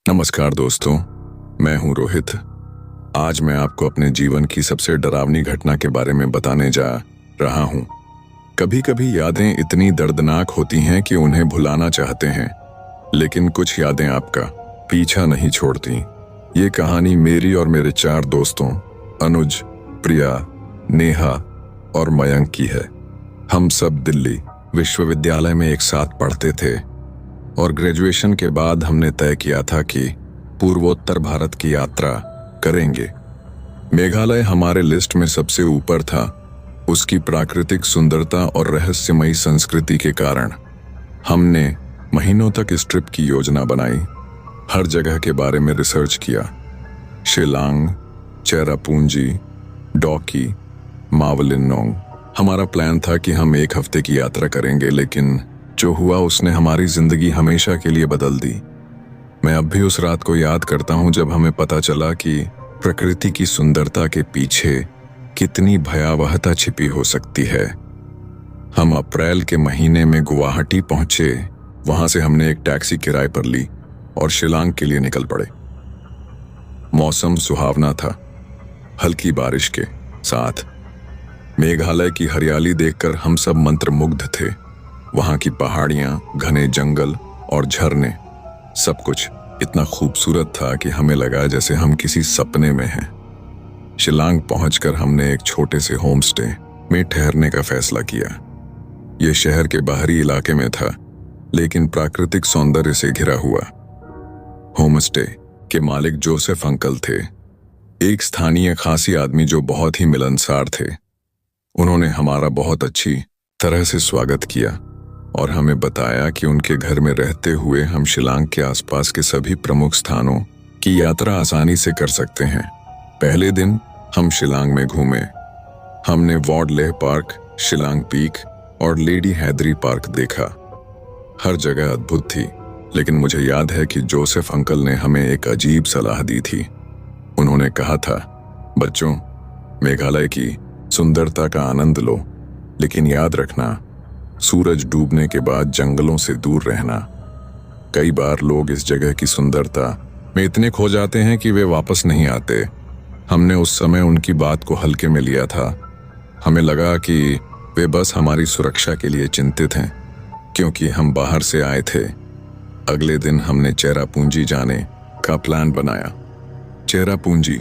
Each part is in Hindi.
नमस्कार दोस्तों, मैं हूं रोहित। आज मैं आपको अपने जीवन की सबसे डरावनी घटना के बारे में बताने जा रहा हूं। कभी कभी यादें इतनी दर्दनाक होती हैं कि उन्हें भुलाना चाहते हैं, लेकिन कुछ यादें आपका पीछा नहीं छोड़ती। ये कहानी मेरी और मेरे 4 दोस्तों अनुज, प्रिया, नेहा और मयंक की है। हम सब दिल्ली विश्वविद्यालय में एक साथ पढ़ते थे और ग्रेजुएशन के बाद हमने तय किया था कि पूर्वोत्तर भारत की यात्रा करेंगे। मेघालय हमारे लिस्ट में सबसे ऊपर था। उसकी प्राकृतिक सुंदरता और रहस्यमयी संस्कृति के कारण हमने महीनों तक इस ट्रिप की योजना बनाई। हर जगह के बारे में रिसर्च किया। शिलांग, चेरापूंजी, डॉकी, मावलिनोंग। हमारा प्लान था कि हम 1 हफ्ते की यात्रा करेंगे, लेकिन जो हुआ उसने हमारी जिंदगी हमेशा के लिए बदल दी। मैं अब भी उस रात को याद करता हूं जब हमें पता चला कि प्रकृति की सुंदरता के पीछे कितनी भयावहता छिपी हो सकती है। हम अप्रैल के महीने में गुवाहाटी पहुंचे। वहां से हमने एक टैक्सी किराए पर ली और शिलांग के लिए निकल पड़े। मौसम सुहावना था, हल्की बारिश के साथ। मेघालय की हरियाली देखकर हम सब मंत्रमुग्ध थे। वहां की पहाड़ियां, घने जंगल और झरने, सब कुछ इतना खूबसूरत था कि हमें लगा जैसे हम किसी सपने में हैं। शिलांग पहुंचकर हमने एक छोटे से होम स्टे में ठहरने का फैसला किया। यह शहर के बाहरी इलाके में था, लेकिन प्राकृतिक सौंदर्य से घिरा हुआ। होम स्टे के मालिक जोसेफ अंकल थे, एक स्थानीय खासी आदमी जो बहुत ही मिलनसार थे। उन्होंने हमारा बहुत अच्छी तरह से स्वागत किया और हमें बताया कि उनके घर में रहते हुए हम शिलांग के आसपास के सभी प्रमुख स्थानों की यात्रा आसानी से कर सकते हैं। पहले दिन हम शिलांग में घूमे। हमने Ward Lake Park, Shillong Peak और लेडी हैदरी पार्क देखा। हर जगह अद्भुत थी, लेकिन मुझे याद है कि जोसेफ अंकल ने हमें एक अजीब सलाह दी थी। उन्होंने कहा था, बच्चों, मेघालय की सुंदरता का आनंद लो, लेकिन याद रखना, सूरज डूबने के बाद जंगलों से दूर रहना। कई बार लोग इस जगह की सुंदरता में इतने खो जाते हैं कि वे वापस नहीं आते। हमने उस समय उनकी बात को हल्के में लिया था। हमें लगा कि वे बस हमारी सुरक्षा के लिए चिंतित हैं, क्योंकि हम बाहर से आए थे। अगले दिन हमने चेरापूंजी जाने का प्लान बनाया। चेरापूंजी,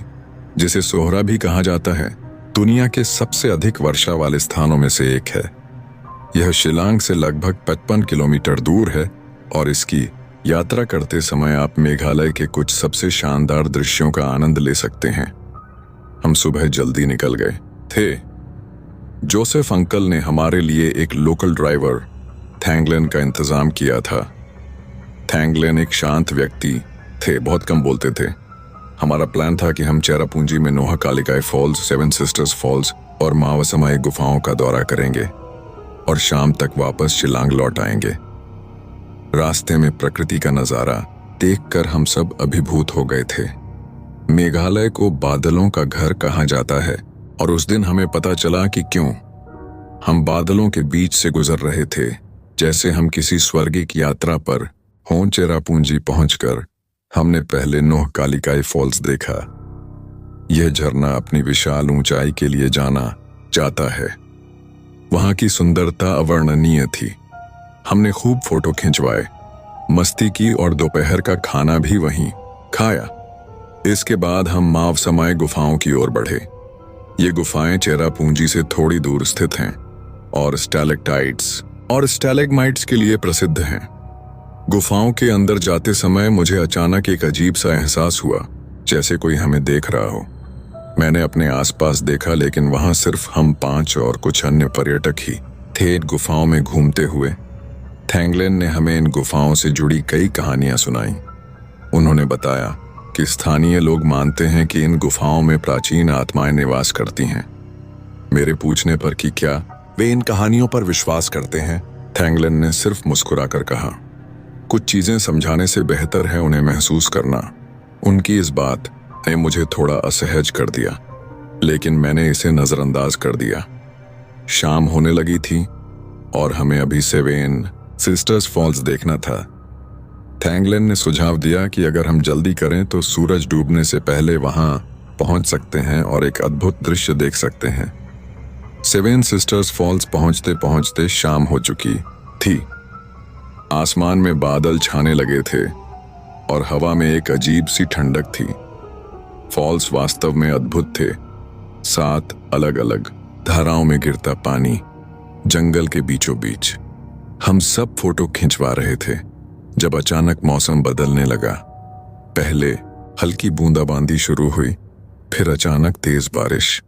जिसे सोहरा भी कहा जाता है, दुनिया के सबसे अधिक वर्षा वाले स्थानों में से एक है। यह शिलांग से लगभग 55 किलोमीटर दूर है और इसकी यात्रा करते समय आप मेघालय के कुछ सबसे शानदार दृश्यों का आनंद ले सकते हैं। हम सुबह जल्दी निकल गए थे। जोसेफ अंकल ने हमारे लिए एक लोकल ड्राइवर थैंगलेन का इंतजाम किया था। थैंगलेन एक शांत व्यक्ति थे, बहुत कम बोलते थे। हमारा प्लान था कि हम चेरापूंजी में नोहकालिकाई फॉल्स, 7 सिस्टर्स फॉल्स और मावसमाई गुफाओं का दौरा करेंगे और शाम तक वापस शिलांग लौट आएंगे। रास्ते में प्रकृति का नजारा देखकर हम सब अभिभूत हो गए थे। मेघालय को बादलों का घर कहा जाता है और उस दिन हमें पता चला कि क्यों। हम बादलों के बीच से गुजर रहे थे, जैसे हम किसी स्वर्गिक यात्रा पर हों। चेरापूंजी पहुंचकर हमने पहले नोहकालिकाई फॉल्स देखा। यह झरना अपनी विशाल ऊंचाई के लिए जाना जाता है। वहां की सुंदरता अवर्णनीय थी। हमने खूब फोटो खिंचवाए, मस्ती की और दोपहर का खाना भी वहीं खाया। इसके बाद हम मावसमाई गुफाओं की ओर बढ़े। ये गुफाएं चेरापूंजी से थोड़ी दूर स्थित हैं और स्टैलेक्टाइट्स और स्टैलेग्माइट्स के लिए प्रसिद्ध हैं। गुफाओं के अंदर जाते समय मुझे अचानक एक अजीब सा एहसास हुआ, जैसे कोई हमें देख रहा हो। मैंने अपने आसपास देखा, लेकिन वहां सिर्फ हम 5 और कुछ अन्य पर्यटक ही थे इन गुफाओं में घूमते हुए। थैंगलेन ने हमें इन गुफाओं से जुड़ी कई कहानियां सुनाई। उन्होंने बताया कि स्थानीय लोग मानते हैं कि इन गुफाओं में प्राचीन आत्माएं निवास करती हैं। मेरे पूछने पर कि क्या वे इन कहानियों पर विश्वास करते हैं, थैंगलेन ने सिर्फ मुस्कुराकर कहा, कुछ चीजें समझाने से बेहतर है उन्हें महसूस करना। उनकी इस बात ने मुझे थोड़ा असहज कर दिया, लेकिन मैंने इसे नजरअंदाज कर दिया। शाम होने लगी थी और हमें अभी 7 सिस्टर्स फॉल्स देखना था। थैंगलेन ने सुझाव दिया कि अगर हम जल्दी करें तो सूरज डूबने से पहले वहां पहुंच सकते हैं और एक अद्भुत दृश्य देख सकते हैं। सेवन सिस्टर्स फॉल्स पहुंचते पहुंचते शाम हो चुकी थी। आसमान में बादल छाने लगे थे और हवा में एक अजीब सी ठंडक थी। फॉल्स वास्तव में अद्भुत थे। 7 अलग अलग धाराओं में गिरता पानी, जंगल के बीचों बीच। हम सब फोटो खिंचवा रहे थे जब अचानक मौसम बदलने लगा। पहले हल्की बूंदाबांदी शुरू हुई, फिर अचानक तेज बारिश।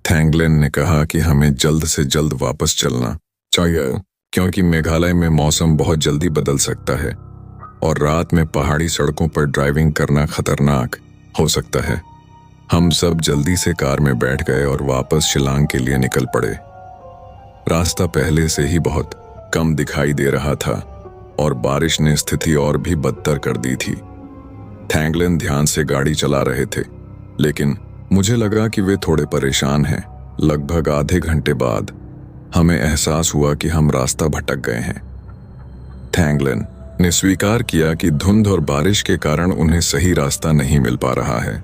थैंगलेन ने कहा कि हमें जल्द से जल्द वापस चलना चाहिए क्योंकि मेघालय में मौसम बहुत जल्दी बदल सकता है और रात में पहाड़ी सड़कों पर ड्राइविंग करना खतरनाक हो सकता है। हम सब जल्दी से कार में बैठ गए और वापस शिलांग के लिए निकल पड़े। रास्ता पहले से ही बहुत कम दिखाई दे रहा था और बारिश ने स्थिति और भी बदतर कर दी थी। थैंगलेन ध्यान से गाड़ी चला रहे थे, लेकिन मुझे लगा कि वे थोड़े परेशान हैं। लगभग आधे घंटे बाद हमें एहसास हुआ कि हम रास्ता भटक गए हैं। थैंगलेन ने स्वीकार किया कि धुंध और बारिश के कारण उन्हें सही रास्ता नहीं मिल पा रहा है।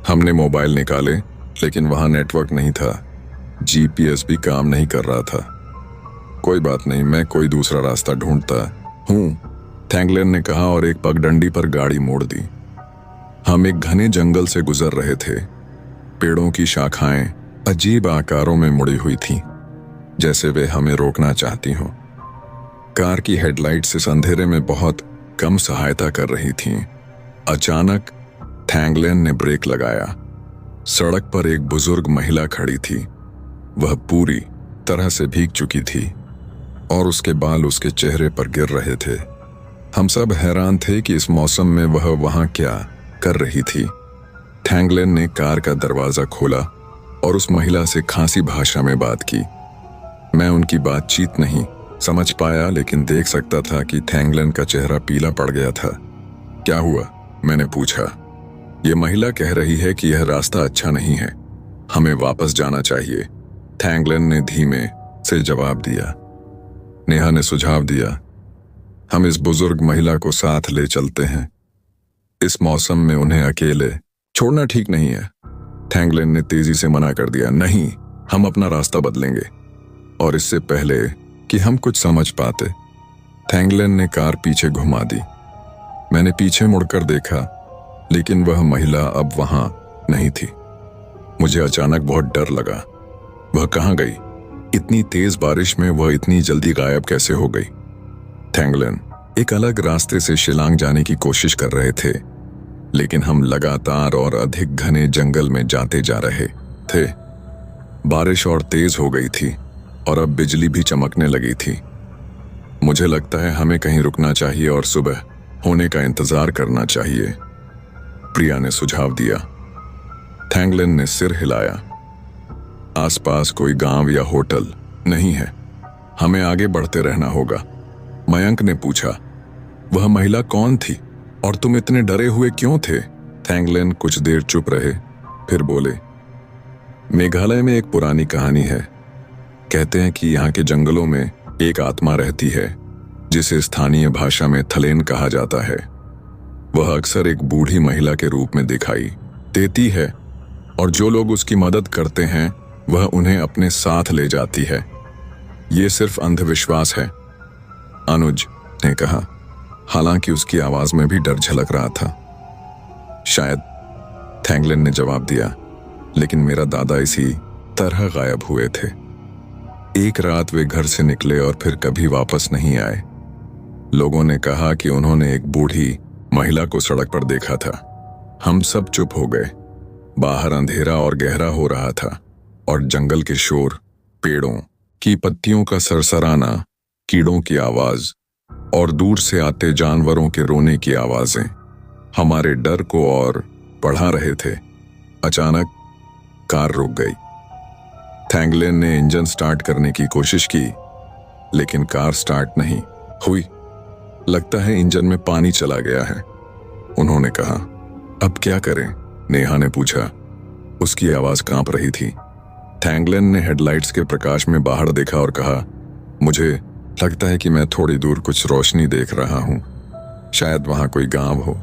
हमने मोबाइल निकाले, लेकिन वहां नेटवर्क नहीं था। जीपीएस भी काम नहीं कर रहा था। कोई बात नहीं, मैं कोई दूसरा रास्ता ढूंढता हूं, थैंगलेन ने कहा और एक पगडंडी पर गाड़ी मोड़ दी। हम एक घने जंगल से गुजर रहे थे। पेड़ों की शाखाएं अजीब आकारों में मुड़ी हुई थीं, जैसे वे हमें रोकना चाहती हों। कार की हेडलाइट्स इस अंधेरे में बहुत कम सहायता कर रही थीं। अचानक थैंगलेन ने ब्रेक लगाया। सड़क पर एक बुजुर्ग महिला खड़ी थी। वह पूरी तरह से भीग चुकी थी और उसके बाल उसके चेहरे पर गिर रहे थे। हम सब हैरान थे कि इस मौसम में वह वहां क्या कर रही थी। थैंगलेन ने कार का दरवाजा खोला और उस महिला से खासी भाषा में बात की। मैं उनकी बातचीत नहीं समझ पाया, लेकिन देख सकता था कि थैंगलेन का चेहरा पीला पड़ गया था। क्या हुआ? मैंने पूछा। यह महिला कह रही है कि यह रास्ता अच्छा नहीं है, हमें वापस जाना चाहिए, थैंगलेन ने धीमे से जवाब दिया। नेहा ने सुझाव दिया, हम इस बुजुर्ग महिला को साथ ले चलते हैं। इस मौसम में उन्हें अकेले छोड़ना ठीक नहीं है। थैंगलेन ने तेजी से मना कर दिया, नहीं, हम अपना रास्ता बदलेंगे। और इससे पहले कि हम कुछ समझ पाते, थैंगलेन ने कार पीछे घुमा दी। मैंने पीछे मुड़कर देखा, लेकिन वह महिला अब वहां नहीं थी। मुझे अचानक बहुत डर लगा। वह कहां गई? इतनी तेज बारिश में वह इतनी जल्दी गायब कैसे हो गई? थैंगलेन एक अलग रास्ते से शिलांग जाने की कोशिश कर रहे थे, लेकिन हम लगातार और अधिक घने जंगल में जाते जा रहे थे। बारिश और तेज हो गई थी और अब बिजली भी चमकने लगी थी। मुझे लगता है हमें कहीं रुकना चाहिए और सुबह होने का इंतजार करना चाहिए, प्रिया ने सुझाव दिया। थैंगलेन ने सिर हिलाया। आसपास कोई गांव या होटल नहीं है, हमें आगे बढ़ते रहना होगा। मयंक ने पूछा, वह महिला कौन थी और तुम इतने डरे हुए क्यों थे? थैंगलेन कुछ देर चुप रहे, फिर बोले, मेघालय में एक पुरानी कहानी है। कहते हैं कि यहाँ के जंगलों में एक आत्मा रहती है जिसे स्थानीय भाषा में थलेन कहा जाता है। वह अक्सर एक बूढ़ी महिला के रूप में दिखाई देती है और जो लोग उसकी मदद करते हैं वह उन्हें अपने साथ ले जाती है। ये सिर्फ अंधविश्वास है, अनुज ने कहा, हालांकि उसकी आवाज में भी डर झलक रहा था। शायद, थैंगलेन ने जवाब दिया, लेकिन मेरा दादा इसी तरह गायब हुए थे। एक रात वे घर से निकले और फिर कभी वापस नहीं आए। लोगों ने कहा कि उन्होंने एक बूढ़ी महिला को सड़क पर देखा था। हम सब चुप हो गए। बाहर अंधेरा और गहरा हो रहा था और जंगल के शोर, पेड़ों की पत्तियों का सरसराना, कीड़ों की आवाज और दूर से आते जानवरों के रोने की आवाजें हमारे डर को और बढ़ा रहे थे। अचानक कार रुक गई। थैंगलेन ने इंजन स्टार्ट करने की कोशिश की, लेकिन कार स्टार्ट नहीं हुई। लगता है इंजन में पानी चला गया है, उन्होंने कहा। अब क्या करें? नेहा ने पूछा। उसकी आवाज कांप रही थी। थैंगलेन ने हेडलाइट्स के प्रकाश में बाहर देखा और कहा, मुझे लगता है कि मैं थोड़ी दूर कुछ रोशनी देख रहा हूं। शायद वहां कोई गांव हो।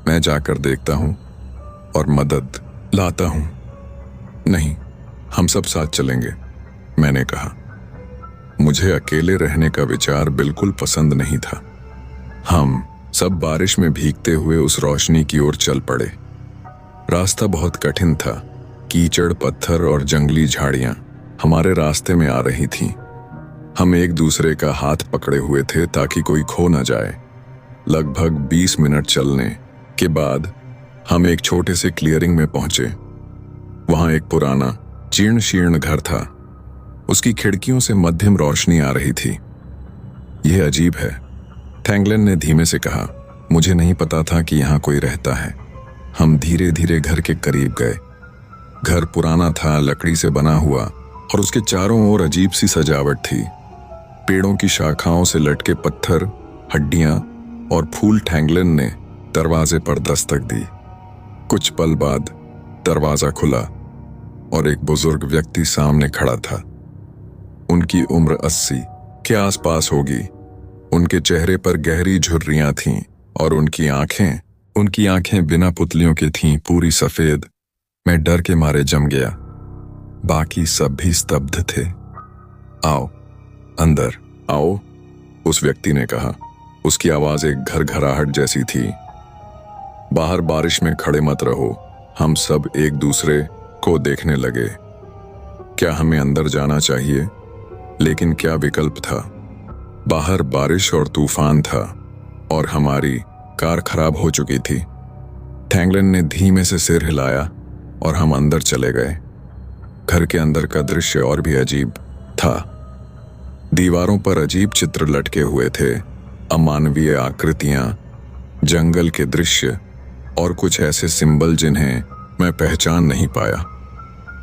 मैं जाकर देखता हूं और मदद लाता हूं। नहीं, हम सब साथ चलेंगे, मैंने कहा। मुझे अकेले रहने का विचार बिल्कुल पसंद नहीं था। हम सब बारिश में भीगते हुए उस रोशनी की ओर चल पड़े। रास्ता बहुत कठिन था। कीचड़, पत्थर और जंगली झाड़ियां हमारे रास्ते में आ रही थीं। हम एक दूसरे का हाथ पकड़े हुए थे ताकि कोई खो न जाए। लगभग 20 मिनट चलने के बाद हम एक छोटे से क्लियरिंग में पहुंचे। वहां एक पुराना जीर्ण शीर्ण घर था। उसकी खिड़कियों से मध्यम रोशनी आ रही थी। यह अजीब है, थैंगलन ने धीमे से कहा। मुझे नहीं पता था कि यहाँ कोई रहता है। हम धीरे धीरे घर के करीब गए। घर पुराना था, लकड़ी से बना हुआ, और उसके चारों ओर अजीब सी सजावट थी। पेड़ों की शाखाओं से लटके पत्थर, हड्डियां और फूल। थैंगलन ने दरवाजे पर दस्तक दी। कुछ पल बाद दरवाजा खुला और एक बुजुर्ग व्यक्ति सामने खड़ा था। उनकी उम्र 80 के आसपास होगी। उनके चेहरे पर गहरी झुर्रियां थीं और उनकी आंखें बिना पुतलियों की थीं, पूरी सफेद। मैं डर के मारे जम गया। बाकी सब भी स्तब्ध थे। आओ, अंदर आओ, उस व्यक्ति ने कहा। उसकी आवाज एक घरघराहट जैसी थी। बाहर बारिश में खड़े मत रहो। हम सब एक दूसरे को देखने लगे। क्या हमें अंदर जाना चाहिए? लेकिन क्या विकल्प था? बाहर बारिश और तूफान था और हमारी कार खराब हो चुकी थी। थैंगलन ने धीमे से सिर हिलाया और हम अंदर चले गए। घर के अंदर का दृश्य और भी अजीब था। दीवारों पर अजीब चित्र लटके हुए थे, अमानवीय आकृतियां, जंगल के दृश्य और कुछ ऐसे सिंबल जिन्हें मैं पहचान नहीं पाया।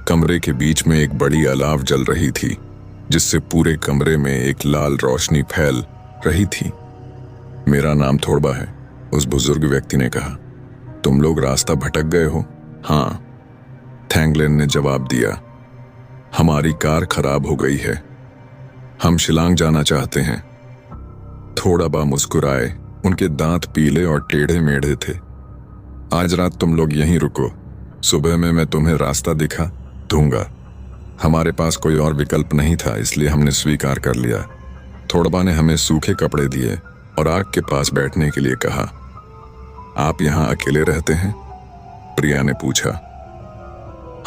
कमरे के बीच में एक बड़ी अलाव जल रही थी, जिससे पूरे कमरे में एक लाल रोशनी फैल रही थी। मेरा नाम थोड़बा है, उस बुजुर्ग व्यक्ति ने कहा। तुम लोग रास्ता भटक गए हो? हाँ, थैंगलन ने जवाब दिया। हमारी कार खराब हो गई है। हम शिलांग जाना चाहते हैं। थोड़बा मुस्कुराए। उनके दांत पीले और टेढ़े मेढ़े थे। आज रात तुम लोग यहीं रुको। सुबह में मैं तुम्हें रास्ता दिखा दूंगा। हमारे पास कोई और विकल्प नहीं था, इसलिए हमने स्वीकार कर लिया। थोड़बा ने हमें सूखे कपड़े दिए और आग के पास बैठने के लिए कहा। आप यहाँ अकेले रहते हैं? प्रिया ने पूछा।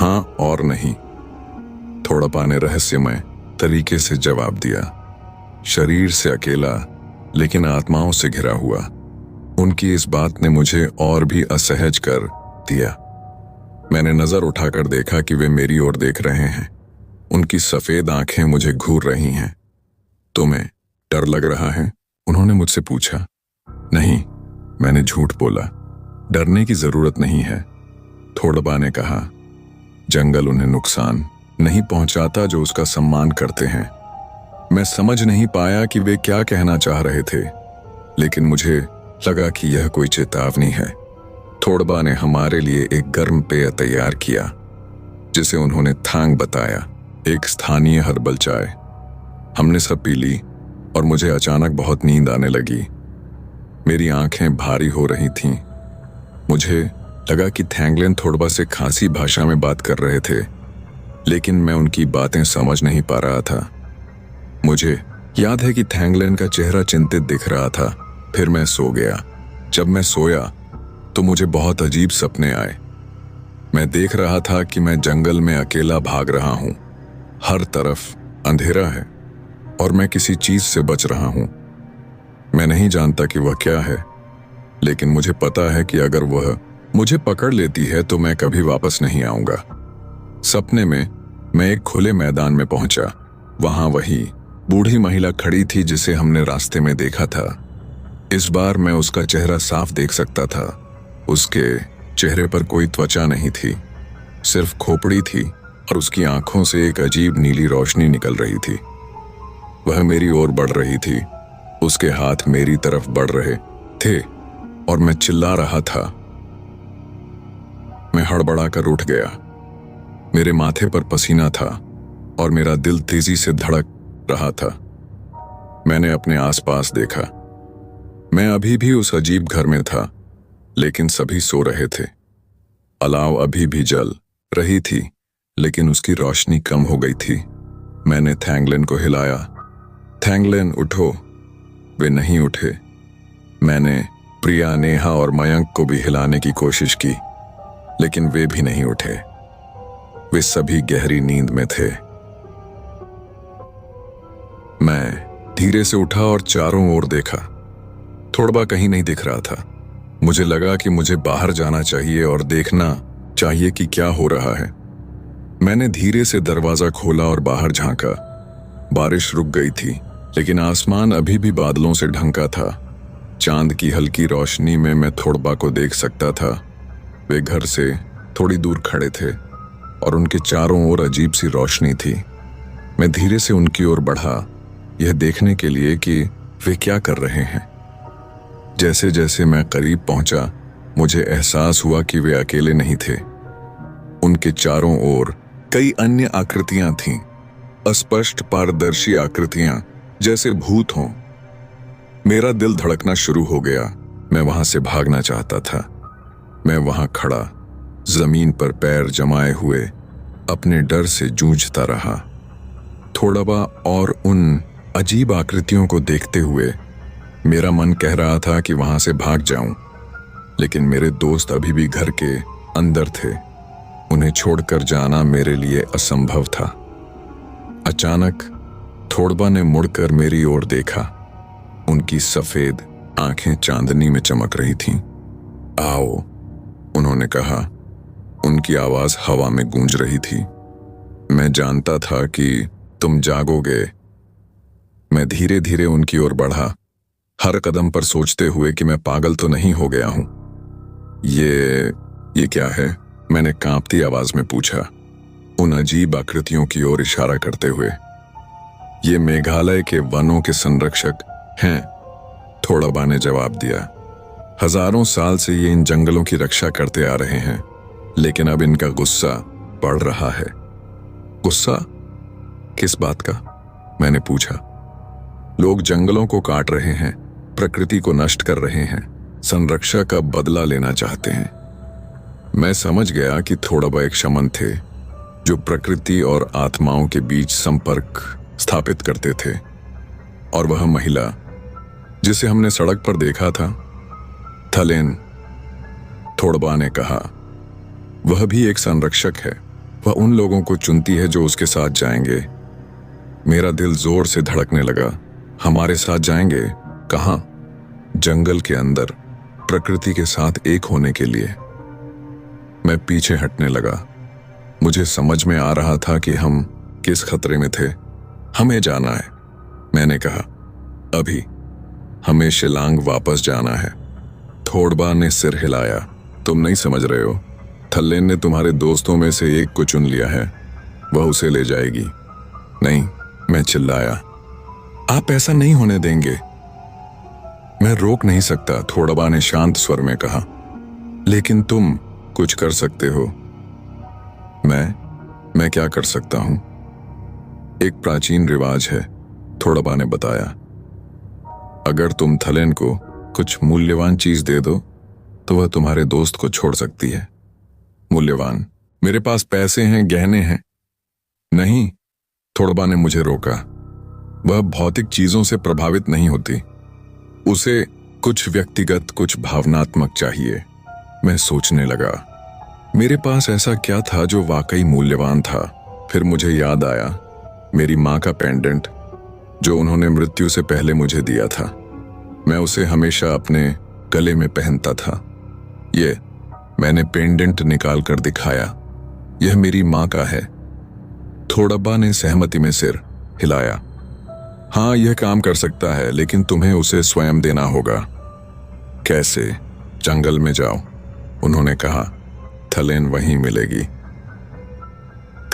हाँ और नहीं, थोड़बा ने रहस्यमय तरीके से जवाब दिया। शरीर से अकेला, लेकिन आत्माओं से घिरा हुआ। उनकी इस बात ने मुझे और भी असहज कर दिया। मैंने नजर उठाकर देखा कि वे मेरी ओर देख रहे हैं। उनकी सफेद आंखें मुझे घूर रही हैं। तुम्हें डर लग रहा है? उन्होंने मुझसे पूछा। नहीं, मैंने झूठ बोला। डरने की जरूरत नहीं है, थोड़बा ने कहा। जंगल उन्हें नुकसान नहीं पहुंचाता जो उसका सम्मान करते हैं। मैं समझ नहीं पाया कि वे क्या कहना चाह रहे थे, लेकिन मुझे लगा कि यह कोई चेतावनी है। थोड़बा ने हमारे लिए एक गर्म पेय तैयार किया, जिसे उन्होंने थांग बताया, एक स्थानीय हर्बल चाय। हमने सब पी ली और मुझे अचानक बहुत नींद आने लगी। मेरी आंखें भारी हो रही थीं। मुझे लगा कि थैंगलन थोड़बा से खासी भाषा में बात कर रहे थे, लेकिन मैं उनकी बातें समझ नहीं पा रहा था। मुझे याद है कि थैंगलन का चेहरा चिंतित दिख रहा था। फिर मैं सो गया। जब मैं सोया तो मुझे बहुत अजीब सपने आए। मैं देख रहा था कि मैं जंगल में अकेला भाग रहा हूं। हर तरफ अंधेरा है और मैं किसी चीज से बच रहा हूं। मैं नहीं जानता कि वह क्या है, लेकिन मुझे पता है कि अगर वह मुझे पकड़ लेती है तो मैं कभी वापस नहीं आऊंगा। सपने में मैं एक खुले मैदान में पहुंचा। वहां वही बूढ़ी महिला खड़ी थी जिसे हमने रास्ते में देखा था। इस बार मैं उसका चेहरा साफ देख सकता था। उसके चेहरे पर कोई त्वचा नहीं थी, सिर्फ खोपड़ी थी और उसकी आंखों से एक अजीब नीली रोशनी निकल रही थी। वह मेरी ओर बढ़ रही थी। उसके हाथ मेरी तरफ बढ़ रहे थे और मैं चिल्ला रहा था। मैं हड़बड़ाकर उठ गया। मेरे माथे पर पसीना था और मेरा दिल तेजी से धड़क रहा था। मैंने अपने आसपास देखा। मैं अभी भी उस अजीब घर में था, लेकिन सभी सो रहे थे। अलाव अभी भी जल रही थी, लेकिन उसकी रोशनी कम हो गई थी। मैंने थैंगलिन को हिलाया। थैंगलिन उठो। वे नहीं उठे। मैंने प्रिया, नेहा और मयंक को भी हिलाने की कोशिश की, लेकिन वे भी नहीं उठे। वे सभी गहरी नींद में थे। मैं धीरे से उठा और चारों ओर देखा। थोड़बा कहीं नहीं दिख रहा था। मुझे लगा कि मुझे बाहर जाना चाहिए और देखना चाहिए कि क्या हो रहा है। मैंने धीरे से दरवाजा खोला और बाहर झांका। बारिश रुक गई थी, लेकिन आसमान अभी भी बादलों से ढंका था। चांद की हल्की रोशनी में मैं थोड़बा को देख सकता था। वे घर से थोड़ी दूर खड़े थे और उनके चारों ओर अजीब सी रोशनी थी। मैं धीरे से उनकी ओर बढ़ा, यह देखने के लिए कि वे क्या कर रहे हैं। जैसे जैसे मैं करीब पहुंचा, मुझे एहसास हुआ कि वे अकेले नहीं थे। उनके चारों ओर कई अन्य आकृतियां थीं, अस्पष्ट पारदर्शी आकृतियां, जैसे भूत हों। मेरा दिल धड़कना शुरू हो गया। मैं वहां से भागना चाहता था। मैं वहां खड़ा, जमीन पर पैर जमाए हुए, अपने डर से जूझता रहा। थोड़बा और उन अजीब आकृतियों को देखते हुए मेरा मन कह रहा था कि वहां से भाग जाऊं, लेकिन मेरे दोस्त अभी भी घर के अंदर थे। उन्हें छोड़कर जाना मेरे लिए असंभव था। अचानक थोड़बा ने मुड़कर मेरी ओर देखा। उनकी सफेद आंखें चांदनी में चमक रही थीं। आओ, उन्होंने कहा। उनकी आवाज हवा में गूंज रही थी। मैं जानता था कि तुम जागोगे। मैं धीरे धीरे उनकी ओर बढ़ा, हर कदम पर सोचते हुए कि मैं पागल तो नहीं हो गया हूं। ये क्या है? मैंने कांपती आवाज में पूछा, उन अजीब आकृतियों की ओर इशारा करते हुए। ये मेघालय के वनों के संरक्षक हैं, थोड़बा ने जवाब दिया। हजारों साल से ये इन जंगलों की रक्षा करते आ रहे हैं, लेकिन अब इनका गुस्सा बढ़ रहा है। गुस्सा? किस बात का? मैंने पूछा। लोग जंगलों को काट रहे हैं, प्रकृति को नष्ट कर रहे हैं, संरक्षा का बदला लेना चाहते हैं। मैं समझ गया कि थोड़बा एक शमन थे, जो प्रकृति और आत्माओं के बीच संपर्क स्थापित करते थे। और वह महिला जिसे हमने सड़क पर देखा था, थलेन, थोड़बा ने कहा, वह भी एक संरक्षक है। वह उन लोगों को चुनती है जो उसके साथ जाएंगे। मेरा दिल जोर से धड़कने लगा। हमारे साथ जाएंगे? कहां? जंगल के अंदर, प्रकृति के साथ एक होने के लिए। मैं पीछे हटने लगा। मुझे समझ में आ रहा था कि हम किस खतरे में थे। हमें जाना है, मैंने कहा। अभी हमें शिलांग वापस जाना है। थोड़बा ने सिर हिलाया। तुम नहीं समझ रहे हो। थल्लेन ने तुम्हारे दोस्तों में से एक को चुन लिया है। वह उसे ले जाएगी। नहीं, मैं चिल्लाया। आप ऐसा नहीं होने देंगे। मैं रोक नहीं सकता, थोड़बा ने शांत स्वर में कहा। लेकिन तुम कुछ कर सकते हो। मैं क्या कर सकता हूं? एक प्राचीन रिवाज है, थोड़बा ने बताया। अगर तुम थलेन को कुछ मूल्यवान चीज दे दो, तो वह तुम्हारे दोस्त को छोड़ सकती है। मूल्यवान? मेरे पास पैसे हैं, गहने हैं। नहीं, थोड़बा ने मुझे रोका। वह भौतिक चीजों से प्रभावित नहीं होती। उसे कुछ व्यक्तिगत, कुछ भावनात्मक चाहिए। मैं सोचने लगा, मेरे पास ऐसा क्या था जो वाकई मूल्यवान था? फिर मुझे याद आया, मेरी माँ का पेंडेंट, जो उन्होंने मृत्यु से पहले मुझे दिया था। मैं उसे हमेशा अपने गले में पहनता था। मैंने पेंडेंट निकाल कर दिखाया। यह मेरी माँ का है। थोड़बा ने सहमति में सिर हिलाया। हाँ, यह काम कर सकता है, लेकिन तुम्हें उसे स्वयं देना होगा। कैसे? जंगल में जाओ, उन्होंने कहा। थलेन वहीं मिलेगी।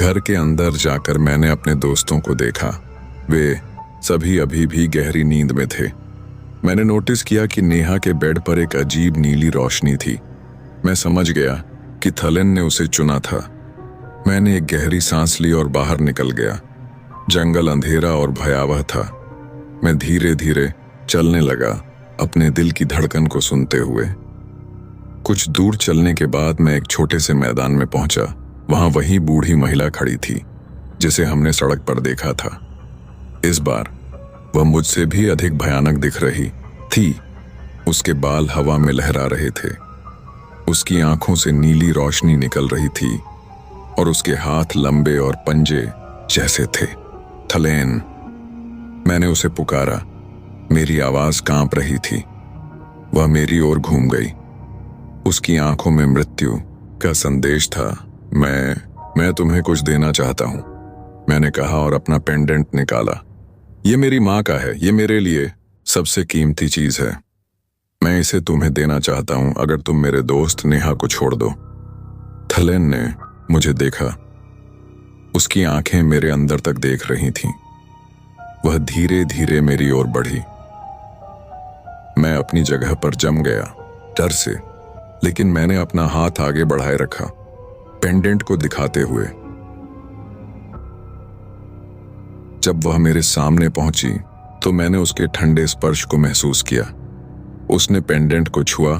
घर के अंदर जाकर मैंने अपने दोस्तों को देखा। वे सभी अभी भी गहरी नींद में थे। मैंने नोटिस किया कि नेहा के बेड पर एक अजीब नीली रोशनी थी। मैं समझ गया कि थलेन ने उसे चुना था। मैंने एक गहरी सांस ली और बाहर निकल गया। जंगल अंधेरा और भयावह था। मैं धीरे धीरे चलने लगा, अपने दिल की धड़कन को सुनते हुए। कुछ दूर चलने के बाद मैं एक छोटे से मैदान में पहुंचा। वहां वही बूढ़ी महिला खड़ी थी जिसे हमने सड़क पर देखा था। इस बार वह मुझसे भी अधिक भयानक दिख रही थी। उसके बाल हवा में लहरा रहे थे, उसकी आंखों से नीली रोशनी निकल रही थी और उसके हाथ लंबे और पंजे जैसे थे। थलेन, मैंने उसे पुकारा। मेरी आवाज कांप रही थी। वह मेरी ओर घूम गई। उसकी आंखों में मृत्यु का संदेश था। मैं तुम्हें कुछ देना चाहता हूं, मैंने कहा और अपना पेंडेंट निकाला। ये मेरी मां का है, ये मेरे लिए सबसे कीमती चीज है। मैं इसे तुम्हें देना चाहता हूं अगर तुम मेरे दोस्त नेहा को छोड़ दो। थलेन ने मुझे देखा। उसकी आंखें मेरे अंदर तक देख रही थीं। वह धीरे धीरे मेरी ओर बढ़ी। मैं अपनी जगह पर जम गया, डर से, लेकिन मैंने अपना हाथ आगे बढ़ाए रखा, पेंडेंट को दिखाते हुए। जब वह मेरे सामने पहुंची तो मैंने उसके ठंडे स्पर्श को महसूस किया। उसने पेंडेंट को छुआ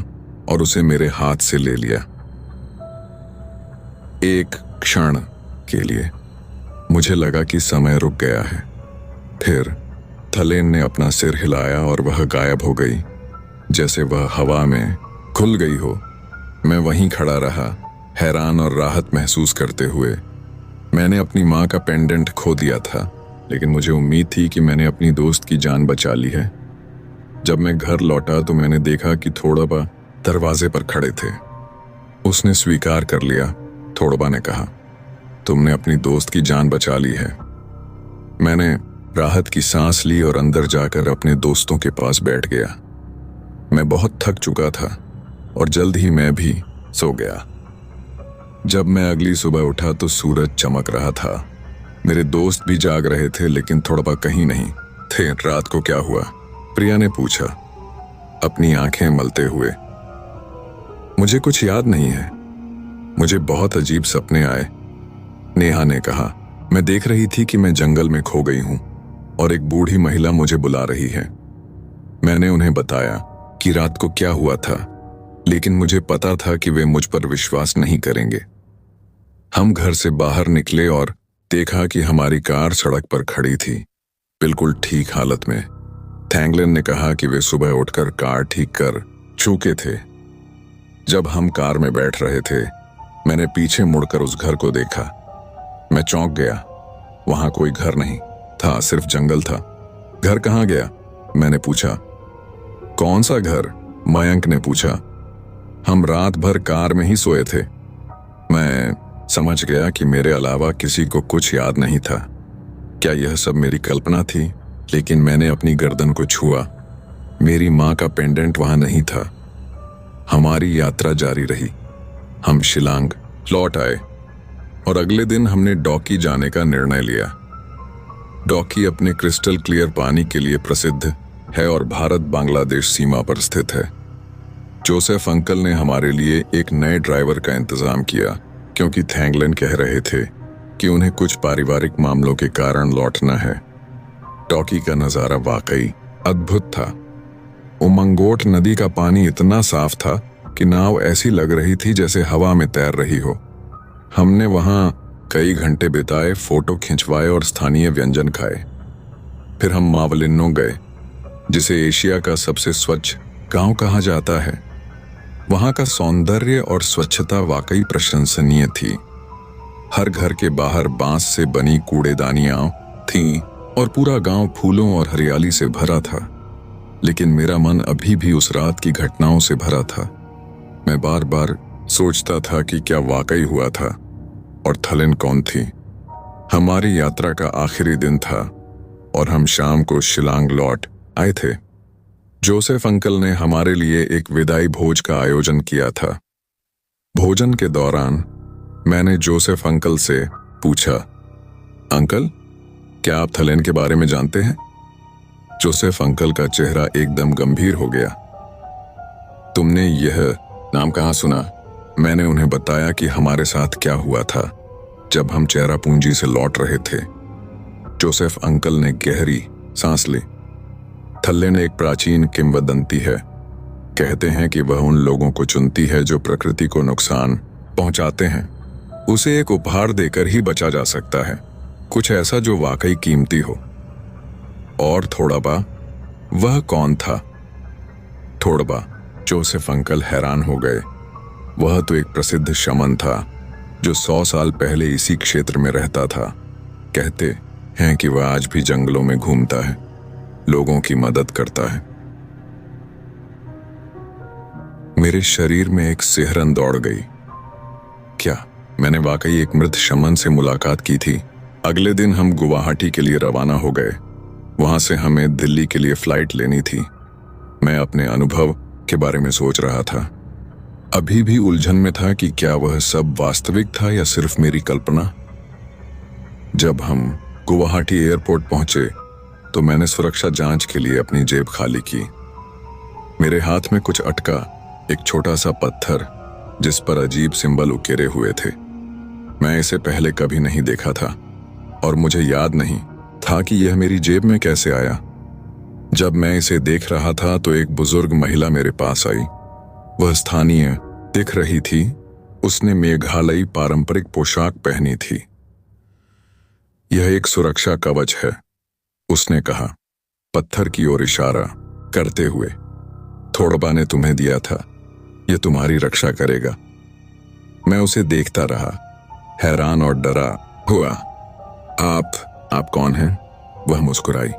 और उसे मेरे हाथ से ले लिया। एक क्षण के लिए मुझे लगा कि समय रुक गया है। फिर थलेन ने अपना सिर हिलाया और वह गायब हो गई, जैसे वह हवा में खुल गई हो। मैं वहीं खड़ा रहा, हैरान और राहत महसूस करते हुए। मैंने अपनी मां का पेंडेंट खो दिया था, लेकिन मुझे उम्मीद थी कि मैंने अपनी दोस्त की जान बचा ली है। जब मैं घर लौटा तो मैंने देखा कि थोड़बा दरवाजे पर खड़े थे। उसने स्वीकार कर लिया। थोड़बा ने कहा, तुमने अपनी दोस्त की जान बचा ली है। मैंने राहत की सांस ली और अंदर जाकर अपने दोस्तों के पास बैठ गया। मैं बहुत थक चुका था और जल्द ही मैं भी सो गया। जब मैं अगली सुबह उठा तो सूरज चमक रहा था। मेरे दोस्त भी जाग रहे थे, लेकिन थोड़बा कहीं नहीं थे। रात को क्या हुआ? प्रिया ने पूछा, अपनी आंखें मलते हुए। मुझे कुछ याद नहीं है, मुझे बहुत अजीब सपने आए, नेहा ने कहा। मैं देख रही थी कि मैं जंगल में खो गई हूं और एक बूढ़ी महिला मुझे बुला रही है। मैंने उन्हें बताया कि रात को क्या हुआ था, लेकिन मुझे पता था कि वे मुझ पर विश्वास नहीं करेंगे। हम घर से बाहर निकले और देखा कि हमारी कार सड़क पर खड़ी थी, बिल्कुल ठीक हालत में। थैंगलिन ने कहा कि वे सुबह उठकर कार ठीक कर चुके थे। जब हम कार में बैठ रहे थे, मैंने पीछे मुड़कर उस घर को देखा। मैं चौंक गया। वहां कोई घर नहीं था, सिर्फ जंगल था। घर कहाँ गया? मैंने पूछा। कौन सा घर? मयंक ने पूछा। हम रात भर कार में ही सोए थे। मैं समझ गया कि मेरे अलावा किसी को कुछ याद नहीं था। क्या यह सब मेरी कल्पना थी? लेकिन मैंने अपनी गर्दन को छुआ। मेरी मां का पेंडेंट वहां नहीं था। हमारी यात्रा जारी रही। हम शिलांग लौट आए और अगले दिन हमने डॉकी जाने का निर्णय लिया। डॉकी अपने क्रिस्टल क्लियर पानी के लिए प्रसिद्ध है और भारत बांग्लादेश सीमा पर स्थित है। जोसेफ अंकल ने हमारे लिए एक नए ड्राइवर का इंतजाम किया, क्योंकि थैंगलिन कह रहे थे कि उन्हें कुछ पारिवारिक मामलों के कारण लौटना है। डॉकी का नजारा वाकई अद्भुत था। उमंगोट नदी का पानी इतना साफ था कि नाव ऐसी लग रही थी जैसे हवा में तैर रही हो। हमने वहां कई घंटे बिताए, फोटो खिंचवाए और स्थानीय व्यंजन खाए। फिर हम मावलिनो गए, जिसे एशिया का सबसे स्वच्छ गांव कहा जाता है। वहां का सौंदर्य और स्वच्छता वाकई प्रशंसनीय थी। हर घर के बाहर बांस से बनी कूड़ेदानियां थीं और पूरा गांव फूलों और हरियाली से भरा था। लेकिन मेरा मन अभी भी उस रात की घटनाओं से भरा था। मैं बार बार सोचता था कि क्या वाकई हुआ था और थलेन कौन थी। हमारी यात्रा का आखिरी दिन था और हम शाम को शिलांग लौट आए थे। जोसेफ अंकल ने हमारे लिए एक विदाई भोज का आयोजन किया था। भोजन के दौरान मैंने जोसेफ अंकल से पूछा, अंकल, क्या आप थलेन के बारे में जानते हैं? जोसेफ अंकल का चेहरा एकदम गंभीर हो गया। तुमने यह नाम कहाँ सुना? मैंने उन्हें बताया कि हमारे साथ क्या हुआ था जब हम चेरापूंजी से लौट रहे थे। जोसेफ अंकल ने गहरी सांस ली। थलेन एक प्राचीन किंवदंती है। कहते हैं कि वह उन लोगों को चुनती है जो प्रकृति को नुकसान पहुंचाते हैं। उसे एक उपहार देकर ही बचा जा सकता है, कुछ ऐसा जो वाकई कीमती हो। और थोड़ाबा, वह कौन था? थोड़बा, जोसेफ अंकल हैरान हो गए। वह तो एक प्रसिद्ध शमन था जो 100 साल पहले इसी क्षेत्र में रहता था। कहते हैं कि वह आज भी जंगलों में घूमता है, लोगों की मदद करता है। मेरे शरीर में एक सिहरन दौड़ गई। क्या मैंने वाकई एक मृत शमन से मुलाकात की थी? अगले दिन हम गुवाहाटी के लिए रवाना हो गए। वहां से हमें दिल्ली के लिए फ्लाइट लेनी थी। मैं अपने अनुभव के बारे में सोच रहा था। अभी भी उलझन में था कि क्या वह सब वास्तविक था या सिर्फ मेरी कल्पना। जब हम गुवाहाटी एयरपोर्ट पहुंचे तो मैंने सुरक्षा जांच के लिए अपनी जेब खाली की। मेरे हाथ में कुछ अटका, एक छोटा सा पत्थर जिस पर अजीब सिंबल उकेरे हुए थे। मैं इसे पहले कभी नहीं देखा था और मुझे याद नहीं था कि यह मेरी जेब में कैसे आया। जब मैं इसे देख रहा था तो एक बुजुर्ग महिला मेरे पास आई। वह स्थानीय दिख रही थी। उसने मेघालयी पारंपरिक पोशाक पहनी थी। यह एक सुरक्षा कवच है, उसने कहा, पत्थर की ओर इशारा करते हुए। थोड़बा ने तुम्हें दिया था, यह तुम्हारी रक्षा करेगा। मैं उसे देखता रहा, हैरान और डरा हुआ। आप कौन हैं? वह मुस्कुराई।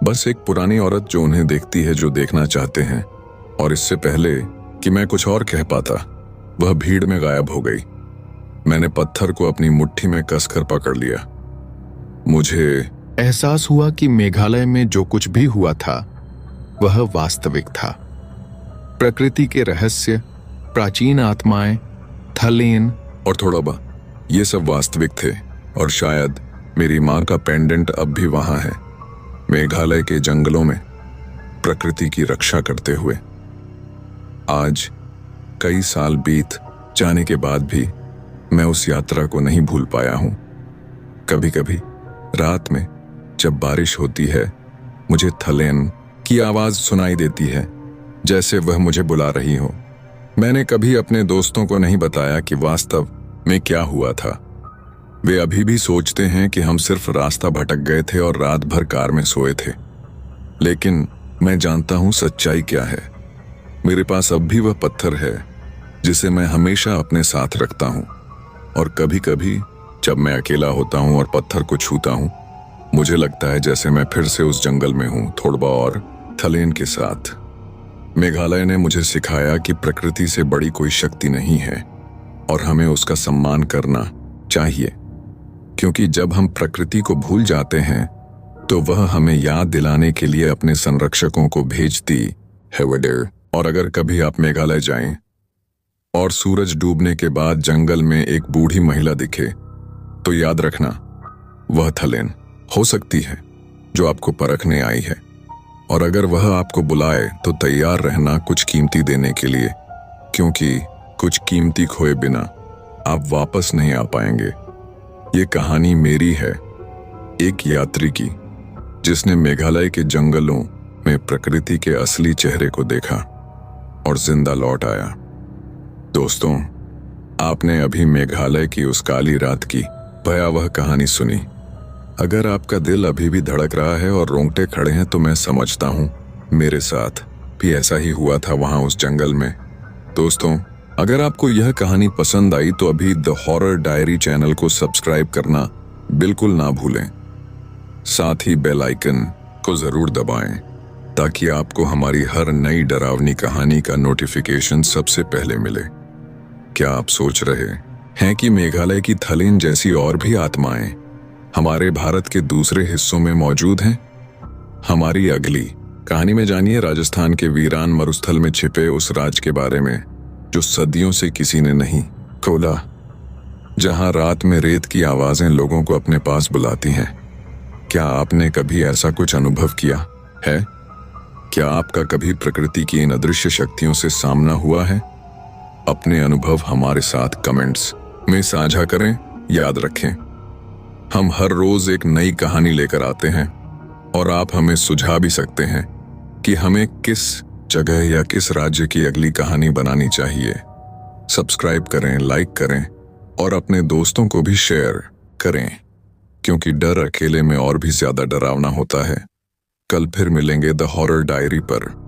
बस एक पुरानी औरत जो उन्हें देखती है जो देखना चाहते हैं। और इससे पहले कि मैं कुछ और कह पाता, वह भीड़ में गायब हो गई। मैंने पत्थर को अपनी मुट्ठी में कसकर पकड़ लिया। मुझे एहसास हुआ कि मेघालय में जो कुछ भी हुआ था वह वास्तविक था। प्रकृति के रहस्य, प्राचीन आत्माएं, थलेन और थोड़ाबा, ये सब वास्तविक थे। और शायद मेरी माँ का पेंडेंट अब भी वहां है, मेघालय के जंगलों में, प्रकृति की रक्षा करते हुए। आज कई साल बीत जाने के बाद भी मैं उस यात्रा को नहीं भूल पाया हूं। कभी कभी रात में जब बारिश होती है, मुझे थलेन की आवाज सुनाई देती है, जैसे वह मुझे बुला रही हो। मैंने कभी अपने दोस्तों को नहीं बताया कि वास्तव में क्या हुआ था। वे अभी भी सोचते हैं कि हम सिर्फ रास्ता भटक गए थे और रात भर कार में सोए थे। लेकिन मैं जानता हूं सच्चाई क्या है। मेरे पास अब भी वह पत्थर है जिसे मैं हमेशा अपने साथ रखता हूं। और कभी कभी जब मैं अकेला होता हूं और पत्थर को छूता हूं, मुझे लगता है जैसे मैं फिर से उस जंगल में हूं, थोड़बा और थलेन के साथ। मेघालय ने मुझे सिखाया कि प्रकृति से बड़ी कोई शक्ति नहीं है और हमें उसका सम्मान करना चाहिए, क्योंकि जब हम प्रकृति को भूल जाते हैं तो वह हमें याद दिलाने के लिए अपने संरक्षकों को भेजती है। और अगर कभी आप मेघालय जाएं और सूरज डूबने के बाद जंगल में एक बूढ़ी महिला दिखे, तो याद रखना, वह थलेन हो सकती है जो आपको परखने आई है। और अगर वह आपको बुलाए तो तैयार रहना कुछ कीमती देने के लिए, क्योंकि कुछ कीमती खोए बिना आप वापस नहीं आ पाएंगे। ये कहानी मेरी है, एक यात्री की जिसने मेघालय के जंगलों में प्रकृति के असली चेहरे को देखा और जिंदा लौट आया। दोस्तों, आपने अभी मेघालय की उस काली रात की भयावह कहानी सुनी। अगर आपका दिल अभी भी धड़क रहा है और रोंगटे खड़े हैं तो मैं समझता हूं, मेरे साथ भी ऐसा ही हुआ था वहां उस जंगल में। दोस्तों, अगर आपको यह कहानी पसंद आई तो अभी द हॉरर डायरी चैनल को सब्सक्राइब करना बिल्कुल ना भूलें। साथ ही बेल आइकन को जरूर दबाएं ताकि आपको हमारी हर नई डरावनी कहानी का नोटिफिकेशन सबसे पहले मिले। क्या आप सोच रहे हैं कि मेघालय की थलेन जैसी और भी आत्माएं हमारे भारत के दूसरे हिस्सों में मौजूद हैं? हमारी अगली कहानी में जानिए राजस्थान के वीरान मरुस्थल में छिपे उस राज के बारे में जो सदियों से किसी ने नहीं खोला, जहां रात में रेत की आवाजें लोगों को अपने पास बुलाती हैं। क्या आपने कभी ऐसा कुछ अनुभव किया है? क्या आपका कभी प्रकृति की इन अदृश्य शक्तियों से सामना हुआ है? अपने अनुभव हमारे साथ कमेंट्स में साझा करें। याद रखें, हम हर रोज एक नई कहानी लेकर आते हैं और आप हमें सुझा भी सकते हैं कि हमें किस जगह या किस राज्य की अगली कहानी बनानी चाहिए। सब्सक्राइब करें, लाइक करें और अपने दोस्तों को भी शेयर करें, क्योंकि डर अकेले में और भी ज्यादा डरावना होता है। कल फिर मिलेंगे द हॉरर डायरी पर।